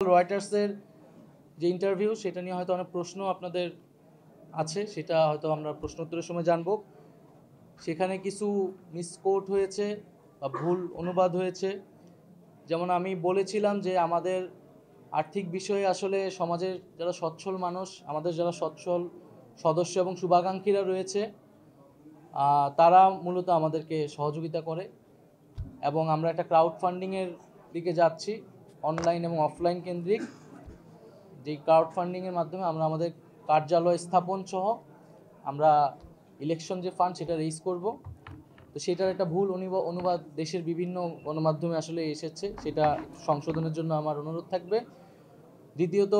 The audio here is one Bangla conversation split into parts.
রয়টার্সের যে ইন্টারভিউ সেটা নিয়ে হয়তো অনেক প্রশ্ন আপনাদের আছে, সেটা হয়তো আমরা প্রশ্ন উত্তরের সময় জানব। সেখানে কিছু মিসকোট হয়েছে বা ভুল অনুবাদ হয়েছে। যেমন আমি বলেছিলাম যে আমাদের আর্থিক বিষয়ে আসলে সমাজের যারা সচ্ছল মানুষ, আমাদের যারা সচ্ছল সদস্য এবং শুভাকাঙ্ক্ষীরা রয়েছে, তারা মূলত আমাদেরকে সহযোগিতা করে এবং আমরা একটা ক্রাউড ফান্ডিংয়ের দিকে যাচ্ছি, অনলাইন এবং অফলাইন কেন্দ্রিক। যেই ক্রাউড ফান্ডিংয়ের মাধ্যমে আমরা আমাদের কার্যালয় স্থাপন সহ আমরা ইলেকশন যে ফান্ড সেটা রেইজ করব। তো সেটার একটা ভুল অনুবাদ দেশের বিভিন্ন গণমাধ্যমে আসলে এসেছে, সেটা সংশোধনের জন্য আমার অনুরোধ থাকবে। দ্বিতীয়ত,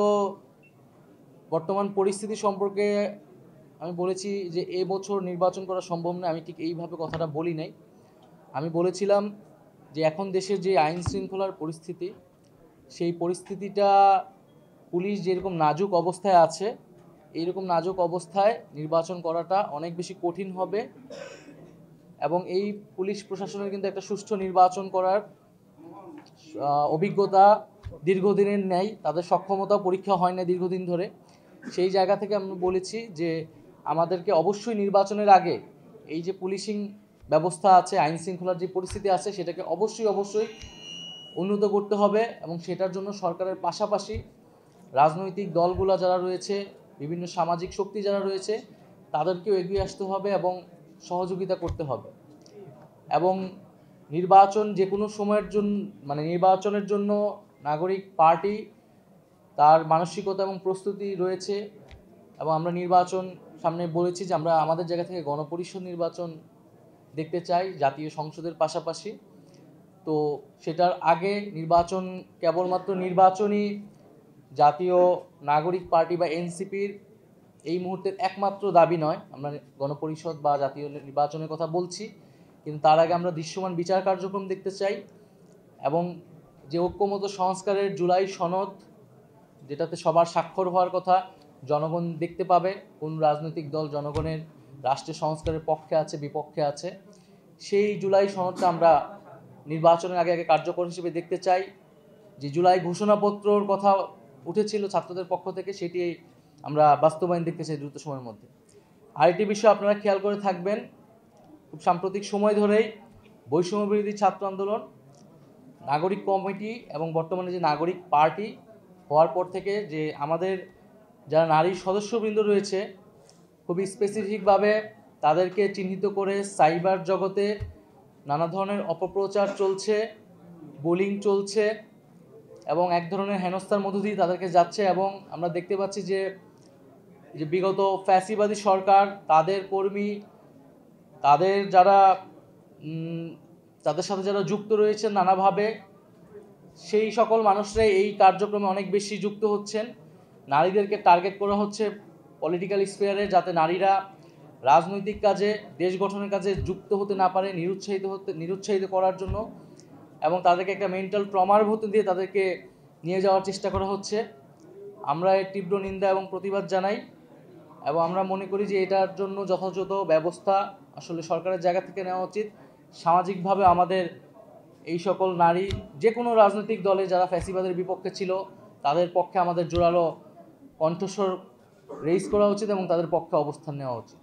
বর্তমান পরিস্থিতি সম্পর্কে আমি বলেছি যে এবছর নির্বাচন করা সম্ভব না। আমি ঠিক এইভাবে কথাটা বলি নাই। আমি বলেছিলাম যে এখন দেশের যে আইন শৃঙ্খলার পরিস্থিতি, সেই পরিস্থিতিটা পুলিশ যেরকম নাজুক অবস্থায় আছে, এইরকম নাজুক অবস্থায় নির্বাচন করাটা অনেক বেশি কঠিন হবে এবং এই পুলিশ প্রশাসনের কিন্তু একটা সুষ্ঠু নির্বাচন করার অভিজ্ঞতা দীর্ঘদিনের নেই, তাদের সক্ষমতা পরীক্ষা হয় না দীর্ঘদিন ধরে। সেই জায়গা থেকে আমি বলেছি যে আমাদেরকে অবশ্যই নির্বাচনের আগে এই যে পুলিশিং ব্যবস্থা আছে, আইন শৃঙ্খলার যে পরিস্থিতি আছে, সেটাকে অবশ্যই উন্নত করতে হবে এবং সেটার জন্য সরকারের পাশাপাশি রাজনৈতিক দলগুলো যারা রয়েছে, বিভিন্ন সামাজিক শক্তি যারা রয়েছে, তাদেরকেও এগিয়ে আসতে হবে এবং সহযোগিতা করতে হবে। এবং নির্বাচন যে কোনো সময়ের জন্য, নির্বাচনের জন্য নাগরিক পার্টি তার মানসিকতা এবং প্রস্তুতি রয়েছে এবং আমরা নির্বাচন সামনে বলেছি যে আমরা আমাদের জায়গা থেকে গণপরিষদ নির্বাচন দেখতে চাই জাতীয় সংসদের পাশাপাশি। তো সেটার আগে নির্বাচন কেবলমাত্র নির্বাচনী জাতীয় নাগরিক পার্টি বা এনসিপির এই মুহূর্তের একমাত্র দাবি নয়। আমরা গণপরিষদ বা জাতীয় নির্বাচনের কথা বলছি, কিন্তু তার আগে আমরা দৃশ্যমান বিচার কার্যক্রম দেখতে চাই এবং যে ঐক্যমত সংস্কারের জুলাই সনদ, যেটাতে সবার স্বাক্ষর হওয়ার কথা, জনগণ দেখতে পাবে কোন রাজনৈতিক দল জনগণের রাষ্ট্রের সংস্কারের পক্ষে আছে বিপক্ষে আছে, সেই জুলাই সনদটা আমরা নির্বাচনের আগে কার্যকর হিসেবে দেখতে চাই। যে জুলাই ঘোষণাপত্রর কথা উঠেছিল ছাত্রদের পক্ষ থেকে, সেটি আমরা বাস্তবায়ন দেখতে চাই দ্রুত সময়ের মধ্যে। আরেকটি বিষয় আপনারা খেয়াল করে থাকবেন, খুব সাম্প্রতিক সময় ধরেই বৈষম্য বিরোধী ছাত্র আন্দোলন, নাগরিক কমিটি এবং বর্তমানে যে নাগরিক পার্টি হওয়ার পর থেকে যে আমাদের যারা নারী সদস্যবৃন্দ রয়েছে, খুবই স্পেসিফিকভাবে তাদেরকে চিহ্নিত করে সাইবার জগতে নানা ধরনের অপপ্রচার চলছে, বুলিং চলছে এবং এক ধরনের হেনস্থার মধ্য দিয়ে তাদেরকে যাচ্ছে। এবং আমরা দেখতে পাচ্ছি যে বিগত ফ্যাসিবাদী সরকার, তাদের কর্মী, তাদের সাথে যারা যুক্ত রয়েছেন নানাভাবে, সেই সকল মানুষরাই এই কার্যক্রমে অনেক বেশি যুক্ত হচ্ছেন। নারীদেরকে টার্গেট করা হচ্ছে পলিটিক্যাল স্ফিয়ারে, যাতে নারীরা রাজনৈতিক কাজে, দেশ গঠনের কাজে যুক্ত হতে না পারে, নিরুৎসাহিত করার জন্য, এবং তাদেরকে একটা মেন্টাল ট্রমার ভর্তি দিয়ে তাদেরকে নিয়ে যাওয়ার চেষ্টা করা হচ্ছে। আমরা এর তীব্র নিন্দা এবং প্রতিবাদ জানাই এবং আমরা মনে করি যে এটার জন্য যথাযথ ব্যবস্থা আসলে সরকারের জায়গা থেকে নেওয়া উচিত। সামাজিকভাবে আমাদের এই সকল নারী, যে কোনো রাজনৈতিক দলে যারা ফ্যাসিবাদের বিপক্ষে ছিল, তাদের পক্ষে আমাদের জোরালো কণ্ঠস্বর রেইজ করা উচিত এবং তাদের পক্ষে অবস্থান নেওয়া উচিত।